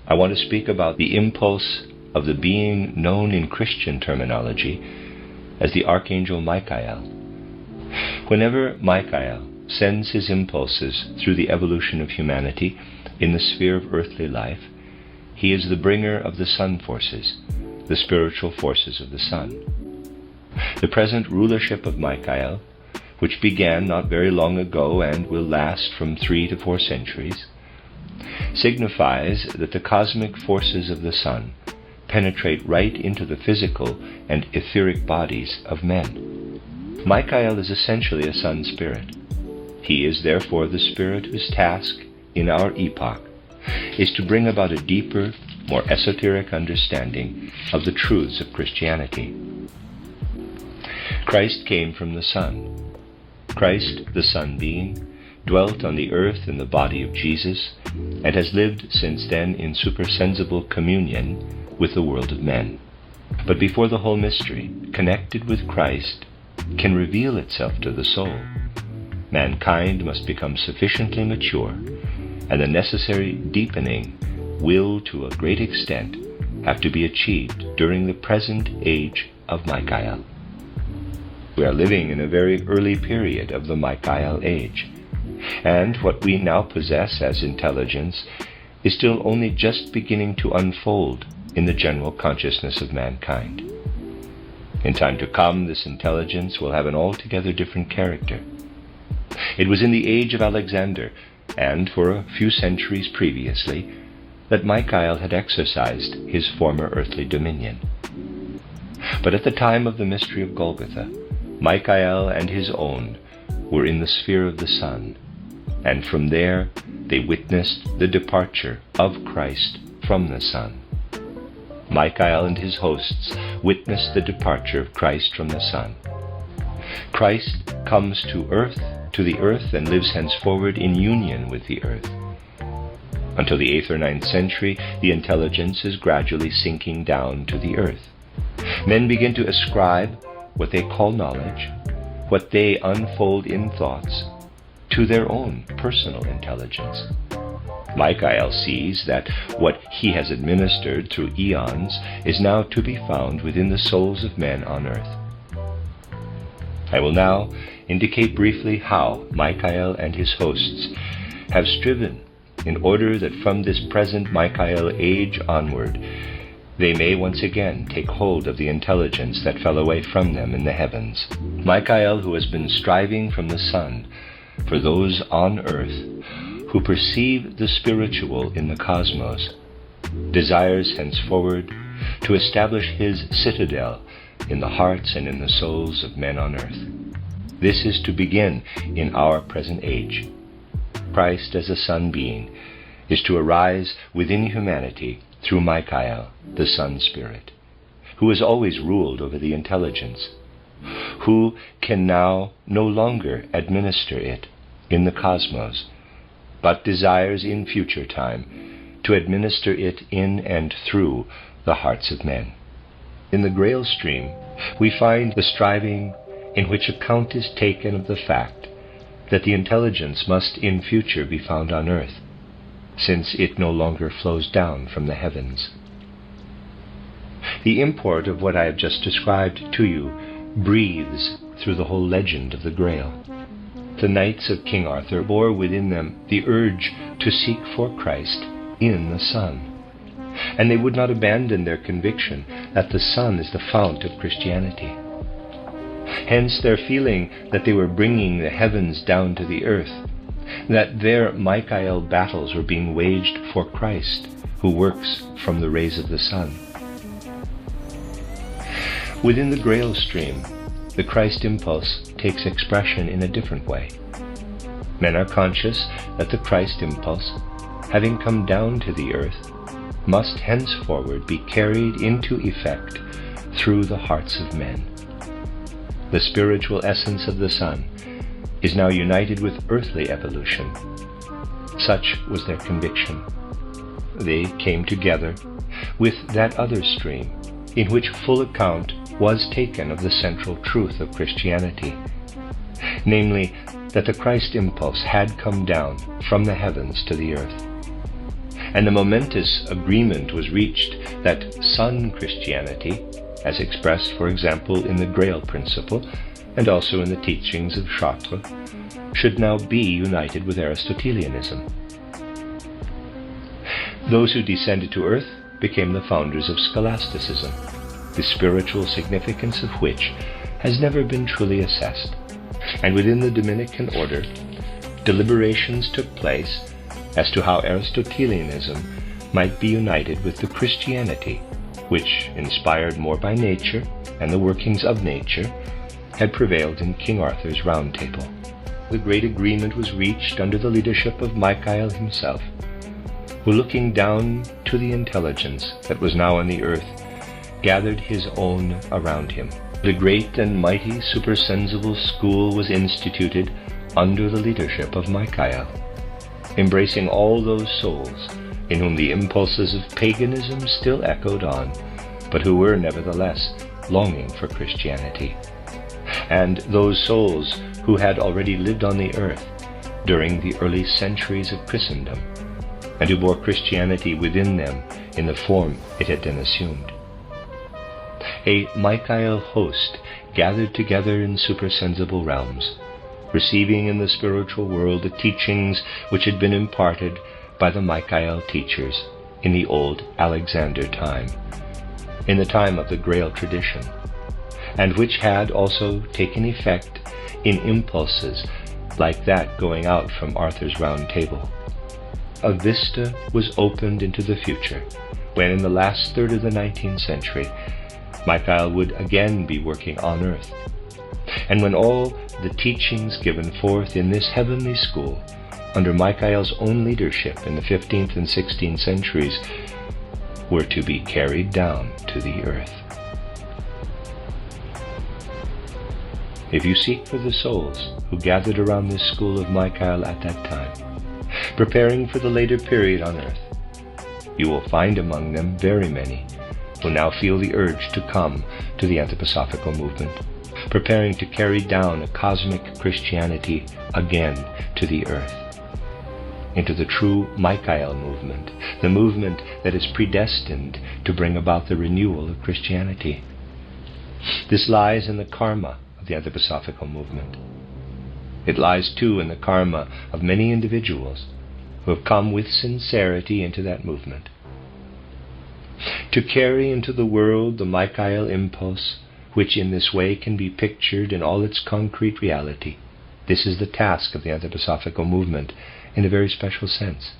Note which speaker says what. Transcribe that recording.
Speaker 1: I want to speak about the impulse of the being known in Christian terminology as the Archangel Michael. Whenever Michael sends his impulses through the evolution of humanity in the sphere of earthly life, he is the bringer of the sun forces, the spiritual forces of the sun. The present rulership of Michael, which began not very long ago and will last from 3 to 4 centuries, signifies that the cosmic forces of the sun penetrate right into the physical and etheric bodies of men. Michael is essentially a sun spirit. He is therefore the spirit whose task in our epoch is to bring about a deeper, more esoteric understanding of the truths of Christianity. Christ came from the sun. Christ, the sun being, dwelt on the earth in the body of Jesus and has lived since then in supersensible communion with the world of men. But before the whole mystery, connected with Christ, can reveal itself to the soul, mankind must become sufficiently mature, and the necessary deepening will, to a great extent, have to be achieved during the present age of Michael. We are living in a very early period of the Michael age, and what we now possess as intelligence is still only just beginning to unfold in the general consciousness of mankind. In time to come, this intelligence will have an altogether different character. It was in the age of Alexander, and for a few centuries previously, that Michael had exercised his former earthly dominion. But at the time of the mystery of Golgotha, Michael and his own were in the sphere of the sun, and from there they witnessed the departure of Christ from the sun. Michael and his hosts witnessed the departure of Christ from the sun. Christ comes to the earth, and lives henceforward in union with the earth. Until the 8th or 9th century, the intelligence is gradually sinking down to the earth. Men begin to ascribe what they call knowledge, what they unfold in thoughts, to their own personal intelligence. Michael sees that what he has administered through eons is now to be found within the souls of men on earth. I will now indicate briefly how Michael and his hosts have striven in order that from this present Michael age onward they may once again take hold of the intelligence that fell away from them in the heavens. Michael, who has been striving from the sun for those on earth who perceive the spiritual in the cosmos, desires henceforward to establish his citadel in the hearts and in the souls of men on earth. This is to begin in our present age. Christ as a sun being is to arise within humanity through Michael, the sun spirit, who has always ruled over the intelligence, who can now no longer administer it in the cosmos, but desires in future time to administer it in and through the hearts of men. In the Grail stream, we find the striving in which account is taken of the fact that the intelligence must in future be found on earth, since it no longer flows down from the heavens. The import of what I have just described to you breathes through the whole legend of the Grail. The knights of King Arthur bore within them the urge to seek for Christ in the sun, and they would not abandon their conviction that the sun is the fount of Christianity. Hence their feeling that they were bringing the heavens down to the earth, that their Michael battles were being waged for Christ, who works from the rays of the sun. Within the Grail stream, the Christ impulse takes expression in a different way. Men are conscious that the Christ impulse, having come down to the earth, must henceforward be carried into effect through the hearts of men. The spiritual essence of the sun is now united with earthly evolution. Such was their conviction. They came together with that other stream in which full account was taken of the central truth of Christianity, namely, that the Christ impulse had come down from the heavens to the earth. and the momentous agreement was reached that Sun Christianity, as expressed, for example, in the Grail principle, and also in the teachings of Chartres, should now be united with Aristotelianism. Those who descended to earth became the founders of scholasticism, the spiritual significance of which has never been truly assessed. And within the Dominican order, deliberations took place as to how Aristotelianism might be united with the Christianity which, inspired more by nature and the workings of nature, had prevailed in King Arthur's Round Table. The great agreement was reached under the leadership of Michael himself, who, looking down to the intelligence that was now on the earth, gathered his own around him. The great and mighty supersensible school was instituted under the leadership of Michael, embracing all those souls in whom the impulses of paganism still echoed on, but who were nevertheless longing for Christianity, and those souls who had already lived on the earth during the early centuries of Christendom, and who bore Christianity within them in the form it had then assumed. A Michael host gathered together in supersensible realms, receiving in the spiritual world the teachings which had been imparted by the Michael teachers in the old Alexander time, in the time of the Grail tradition, and which had also taken effect in impulses like that going out from Arthur's Round Table. A vista was opened into the future, when in the last third of the 19th century, Michael would again be working on earth, and when all the teachings given forth in this heavenly school, under Michael's own leadership in the 15th and 16th centuries, were to be carried down to the earth. If you seek for the souls who gathered around this school of Michael at that time, preparing for the later period on earth, you will find among them very many who now feel the urge to come to the anthroposophical movement, preparing to carry down a cosmic Christianity again to the earth, into the true Michael movement, the movement that is predestined to bring about the renewal of Christianity. This lies in the karma of the anthroposophical movement. It lies too in the karma of many individuals who have come with sincerity into that movement. To carry into the world the Michael impulse, which in this way can be pictured in all its concrete reality, this is the task of the anthroposophical movement in a very special sense.